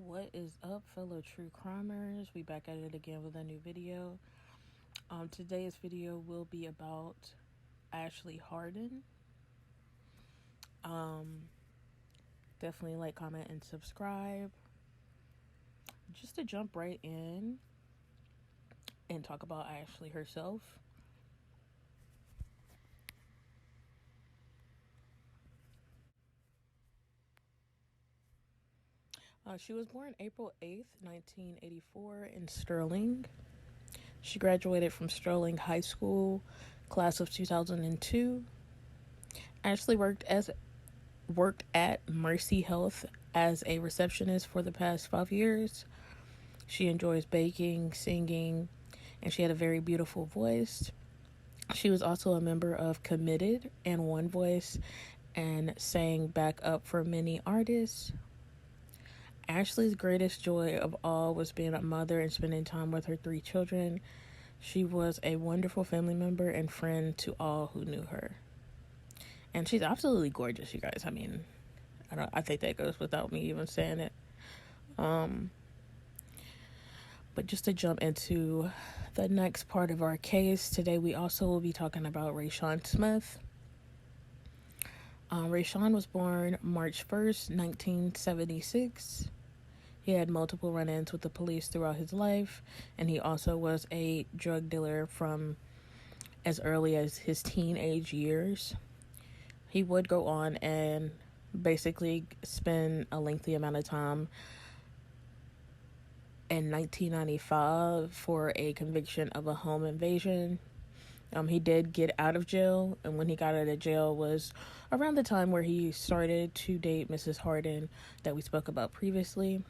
What is up, fellow true crimers? We back at it again with a new video. Today's video will be about Ashley Harden. Definitely like, comment, and subscribe. Just to jump right in and talk about Ashley herself. She was born April 8th, 1984 in Sterling. She graduated from Sterling High School, class of 2002. Ashley worked at Mercy Health as a receptionist for the past 5 years. She enjoys baking, singing, and she had a very beautiful voice. She was also a member of Committed and One Voice and sang backup for many artists. Ashley's greatest joy of all was being a mother and spending time with her 3 children. She was a wonderful family member and friend to all who knew her. And she's absolutely gorgeous, you guys. I mean, I think that goes without me even saying it. But just to jump into the next part of our case, today we also will be talking about Rayshawn Smith. Rayshawn was born March 1st, 1976. He had multiple run-ins with the police throughout his life, and he also was a drug dealer from as early as his teenage years. He would go on and basically spend a lengthy amount of time in 1995 for a conviction of a home invasion. He did get out of jail, and when he got out of jail was around the time where he started to date Mrs. Harden that we spoke about previously.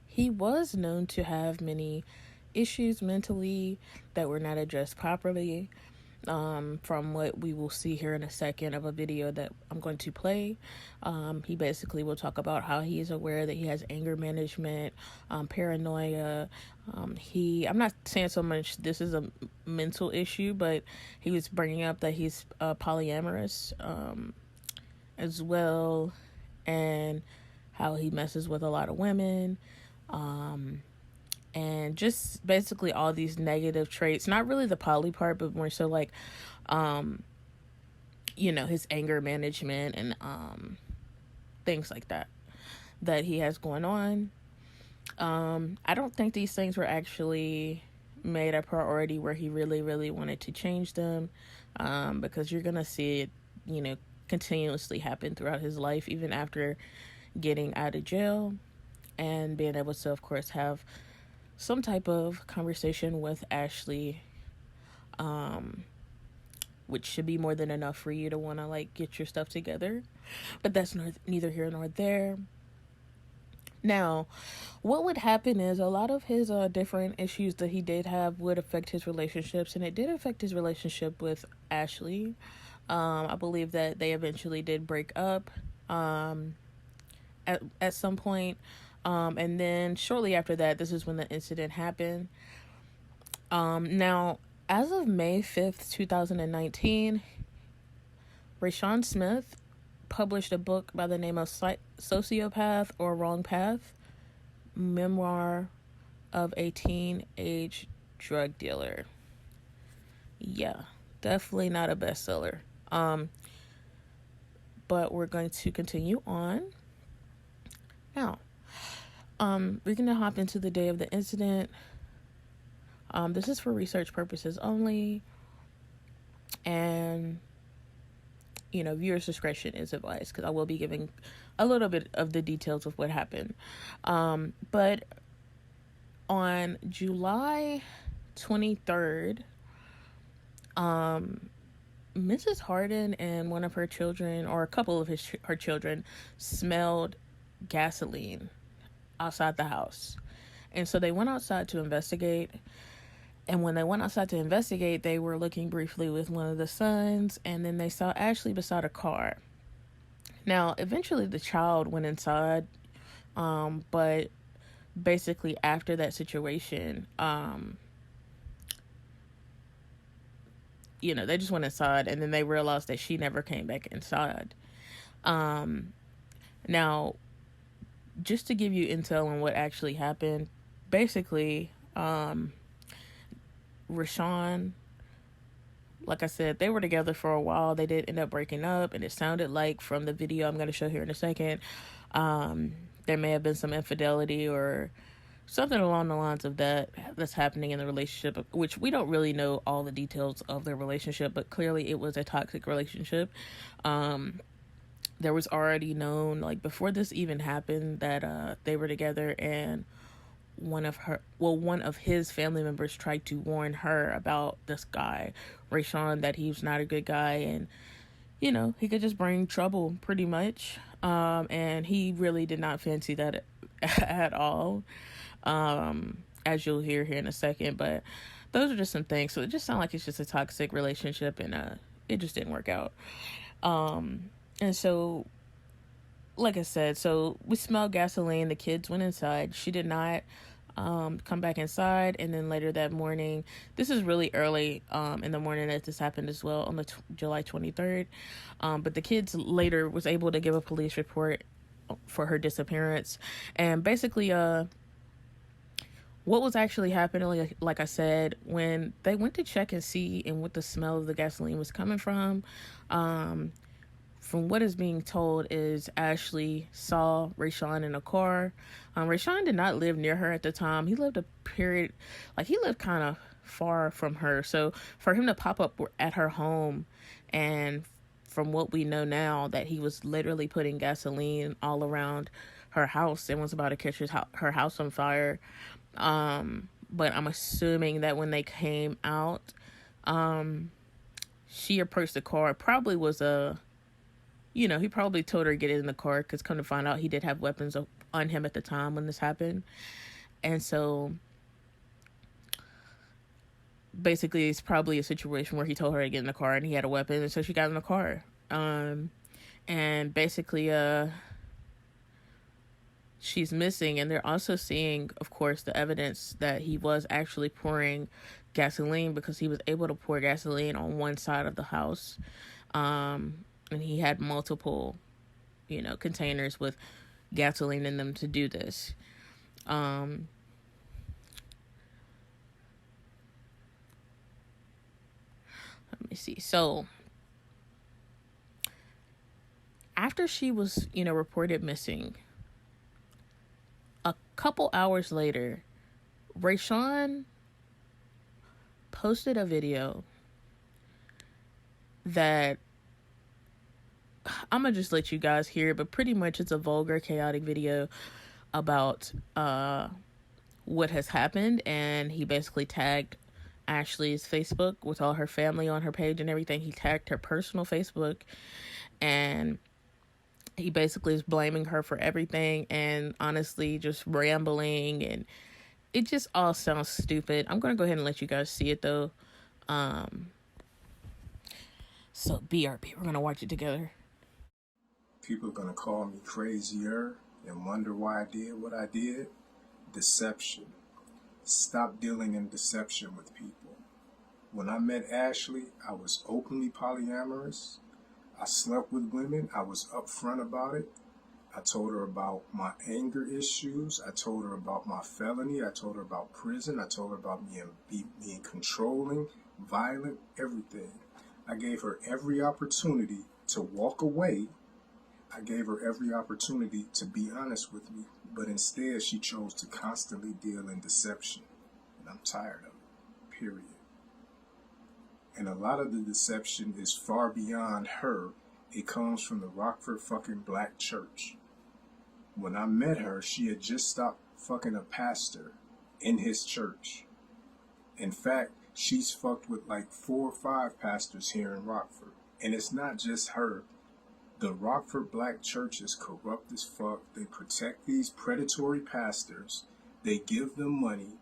He was known to have many issues mentally that were not addressed properly. From what we will see here in a second of a video that I'm going to play. He basically will talk about how he is aware that he has anger management, paranoia. I'm not saying so much this is a mental issue, but he was bringing up that he's polyamorous as well, and how he messes with a lot of women. And just basically all these negative traits, not really the poly part, but more so like, his anger management and things like that he has going on. I don't think these things were actually made a priority where he really, really wanted to change them, because you're going to see it, continuously happen throughout his life, even after getting out of jail and being able to, of course, have some type of conversation with Ashley, which should be more than enough for you to want to get your stuff together. But that's neither here nor there. Now, what would happen is a lot of his different issues that he did have would affect his relationships, and it did affect his relationship with Ashley. I believe that they eventually did break up at some point. And then shortly after that, this is when the incident happened. Now, as of May 5th, 2019, Rayshawn Smith published a book by the name of Sociopath or Wrong Path, Memoir of a Teenage Drug Dealer. Yeah, definitely not a bestseller. But we're going to continue on. Now, we're going to hop into the day of the incident. This is for research purposes only, and viewers' discretion is advised, because I will be giving a little bit of the details of what happened. But on July 23rd, Mrs. Harden and one of her children, or a couple of her children, smelled gasoline outside the house. And so they went outside to investigate. And when they went outside to investigate, they were looking briefly with one of the sons, and then they saw Ashley beside a car. Now, eventually the child went inside, but basically after that situation, they just went inside, and then they realized that she never came back inside. Now, just to give you intel on what actually happened, basically, Rashawn, like I said, they were together for a while. They did end up breaking up, and it sounded like from the video I'm going to show here in a second, there may have been some infidelity or something along the lines of that's happening in the relationship, which we don't really know all the details of their relationship, but clearly it was a toxic relationship. There was already known, like before this even happened, that they were together, and one of his family members tried to warn her about this guy, Rayshawn, that he was not a good guy, and he could just bring trouble pretty much. And he really did not fancy that at all, as you'll hear here in a second. But those are just some things. So it just sounds like it's just a toxic relationship, and it just didn't work out. And so, like I said, so we smelled gasoline. The kids went inside. She did not come back inside. And then later that morning, this is really early in the morning that this happened as well, on the July 23rd. But the kids later was able to give a police report for her disappearance. And basically, what was actually happening, like I said, when they went to check and see and what the smell of the gasoline was coming from what is being told is Ashley saw Rayshawn in a car. Rayshawn did not live near her at the time. He lived he lived kind of far from her. So for him to pop up at her home, and from what we know now, that he was literally putting gasoline all around her house and was about to catch her house on fire. But I'm assuming that when they came out, she approached the car. Probably was he probably told her to get in the car, because come to find out, he did have weapons on him at the time when this happened. And so basically it's probably a situation where he told her to get in the car and he had a weapon, and so she got in the car. And basically she's missing, and they're also seeing, of course, the evidence that he was actually pouring gasoline, because he was able to pour gasoline on one side of the house. And he had multiple, containers with gasoline in them to do this. Let me see. So after she was, reported missing, a couple hours later, Rayshawn posted a video that I'm gonna just let you guys hear it, but pretty much it's a vulgar, chaotic video about what has happened. And he basically tagged Ashley's Facebook with all her family on her page and everything. He tagged her personal Facebook, and he basically is blaming her for everything, and honestly just rambling, and it just all sounds stupid. I'm gonna go ahead and let you guys see it though. So BRB, we're gonna watch it together. People are going to call me crazier and wonder why I did what I did. Deception. Stop dealing in deception with people. When I met Ashley, I was openly polyamorous. I slept with women. I was upfront about it. I told her about my anger issues. I told her about my felony. I told her about prison. I told her about being controlling, violent, everything. I gave her every opportunity to walk away. I gave her every opportunity to be honest with me, but instead she chose to constantly deal in deception. And I'm tired of it, period. And a lot of the deception is far beyond her. It comes from the Rockford fucking Black Church. When I met her, she had just stopped fucking a pastor in his church. In fact, she's fucked with like 4 or 5 pastors here in Rockford. And it's not just her. The Rockford Black Church is corrupt as fuck. They protect these predatory pastors. They give them money.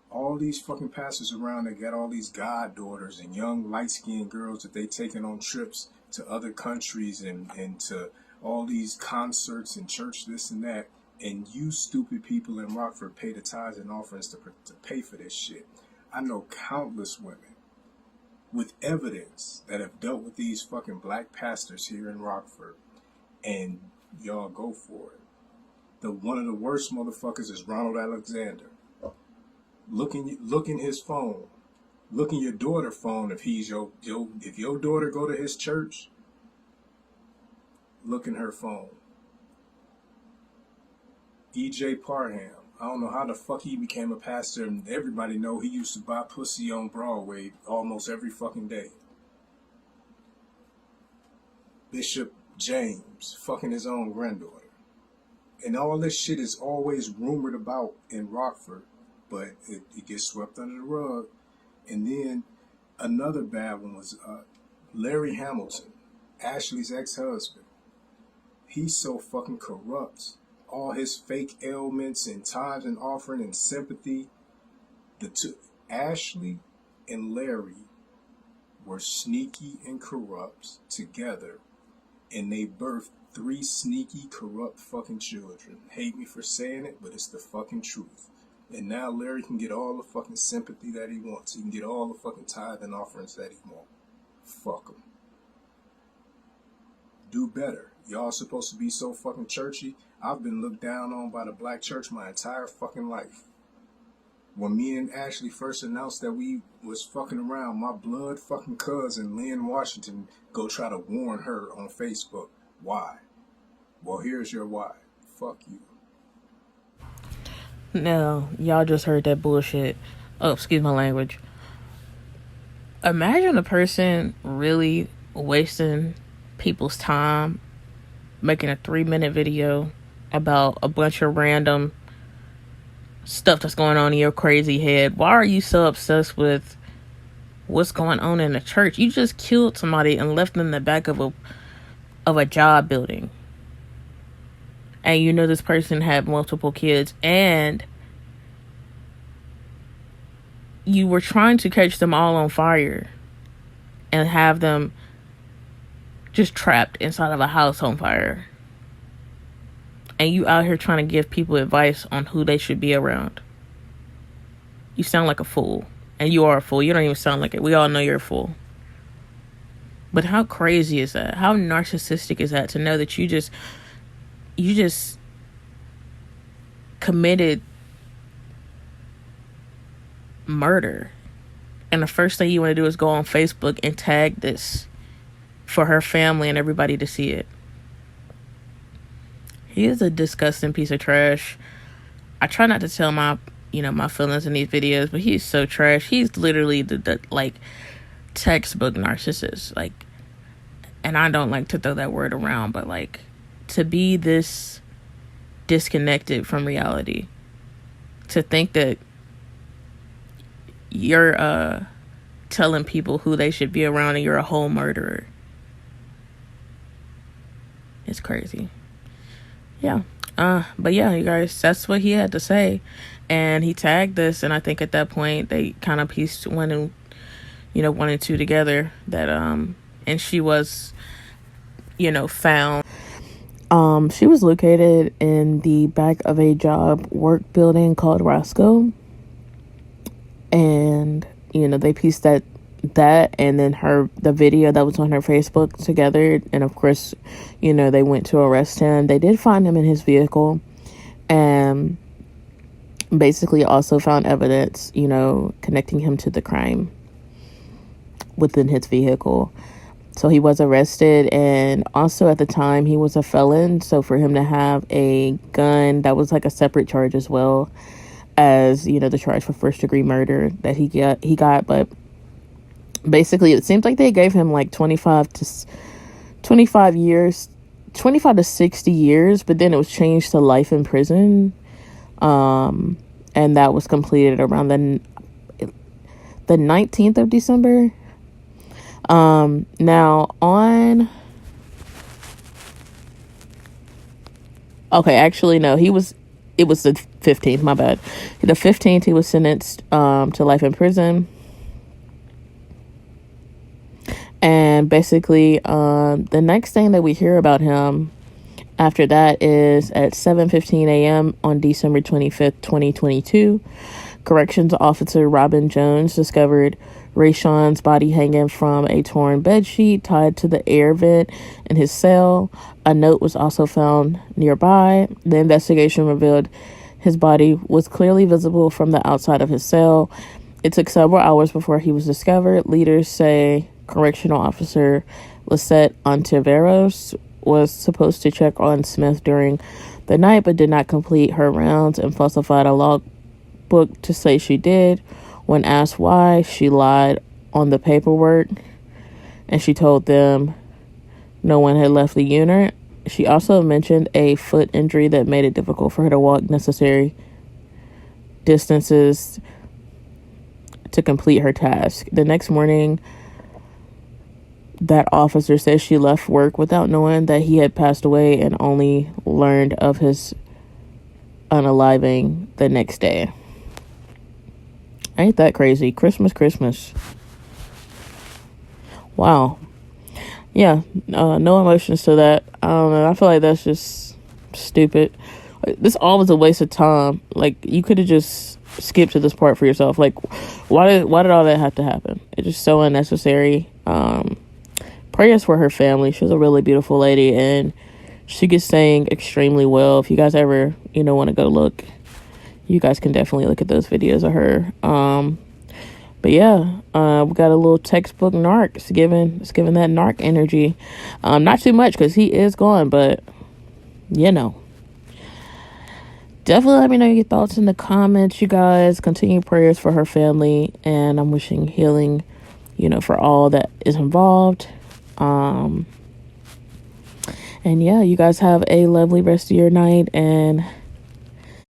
All these fucking pastors around, they got all these goddaughters and young light-skinned girls that they taking on trips to other countries and to all these concerts and church this and that. And you stupid people in Rockford pay the tithes and offerings to pay for this shit. I know countless women with evidence that have dealt with these fucking black pastors here in Rockford, and y'all go for it. One of the worst motherfuckers is Ronald Alexander. Look in his phone. Look in your daughter's phone if he's if your daughter go to his church, look in her phone. E.J. Parham. I don't know how the fuck he became a pastor, and everybody know he used to buy pussy on Broadway almost every fucking day. Bishop James fucking his own granddaughter. And all this shit is always rumored about in Rockford, but it gets swept under the rug. And then another bad one was Larry Hamilton, Ashley's ex-husband. He's so fucking corrupt. All his fake ailments and tithes and offering and sympathy. Ashley and Larry were sneaky and corrupt together, and they birthed 3 sneaky, corrupt fucking children. Hate me for saying it, but it's the fucking truth. And now Larry can get all the fucking sympathy that he wants. He can get all the fucking tithe and offerings that he wants. Fuck him. Do better. Y'all supposed to be so fucking churchy. I've been looked down on by the black church my entire fucking life. When me and Ashley first announced that we was fucking around, my blood fucking cousin, Lynn Washington, go try to warn her on Facebook. Why? Well, here's your why. Fuck you. No, y'all just heard that bullshit. Oh, excuse my language. Imagine a person really wasting people's time making a 3-minute video about a bunch of random stuff that's going on in your crazy head. Why are you so obsessed with what's going on in the church? You just killed somebody and left them in the back of a job building. And you know this person had multiple kids, and you were trying to catch them all on fire and have them just trapped inside of a house on fire. And you out here trying to give people advice on who they should be around. You sound like a fool. And you are a fool. You don't even sound like it. We all know you're a fool. But how crazy is that? How narcissistic is that to know that you just committed murder, and the first thing you want to do is go on Facebook and tag this for her family and everybody to see it. He is a disgusting piece of trash. I try not to tell my feelings in these videos, but he's so trash. He's literally the like textbook narcissist. Like, and I don't like to throw that word around, but like, to be this disconnected from reality, to think that you're telling people who they should be around and you're a whole murderer. It's crazy. Yeah. But yeah, you guys, that's what he had to say. And he tagged this, and I think at that point they kind of pieced one and two together, that and she was found. She was located in the back of a job work building called Roscoe. And, they pieced that and then the video that was on her Facebook together. And of course, they went to arrest him. They did find him in his vehicle, and basically also found evidence, connecting him to the crime within his vehicle. So he was arrested, and also at the time he was a felon. So for him to have a gun, that was like a separate charge as well as, the charge for first-degree murder that he got. But basically it seems like they gave him like 25 to 60 years, but then it was changed to life in prison. And that was completed around the 19th of December. Now on... Okay, actually, no, it was the 15th, my bad. The 15th, he was sentenced to life in prison. And basically, the next thing that we hear about him after that is at 7:15 a.m. on December 25th, 2022, corrections officer Robin Jones discovered Rayshawn's body hanging from a torn bedsheet tied to the air vent in his cell. A note was also found nearby. The investigation revealed his body was clearly visible from the outside of his cell. It took several hours before he was discovered. Leaders say Correctional Officer Lisette Ontiveros was supposed to check on Smith during the night but did not complete her rounds and falsified a logbook to say she did. When asked why, she lied on the paperwork, and she told them no one had left the unit. She also mentioned a foot injury that made it difficult for her to walk necessary distances to complete her task. The next morning, that officer says she left work without knowing that he had passed away and only learned of his unaliving the next day. Ain't that crazy? Christmas. Wow. Yeah, no emotions to that. I don't know. I feel like that's just stupid. This all was a waste of time. Like, you could have just skipped to this part for yourself. Like, why did all that have to happen? It's just so unnecessary. Prayers for her family. She was a really beautiful lady, and she could sing extremely well. If you guys ever, want to go look, you guys can definitely look at those videos of her. But yeah, we got a little textbook narc. It's giving that narc energy. Not too much because he is gone, but definitely let me know your thoughts in the comments, you guys. Continue prayers for her family, and I'm wishing healing, for all that is involved. And yeah, you guys have a lovely rest of your night, and